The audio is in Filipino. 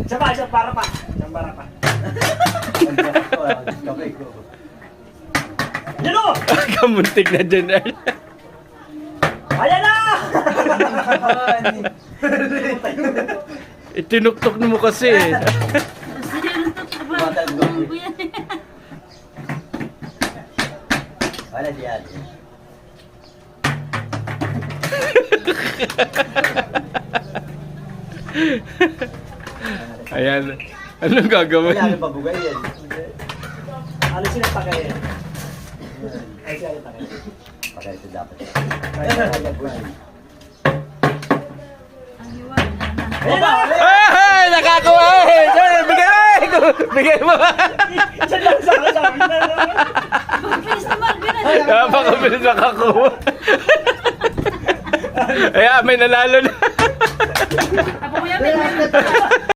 Siya para pa. Yan o! Kamuntik na dyan, Earl. Ayan na! Itinuktok mo kasi eh. Wala diyan. Ayan. Anong gagawin? Wala kang pabugay yan. Alisin ang tagay. Ay, siya yung tagay. Pagka ito dapat. Ayan na! Ay! Nakakuha eh! Bigay mo! Bigay mo! Siya lang sa akin na. Napakabilis nakakuha. Ayan, may nanalo na. Ako kuya, may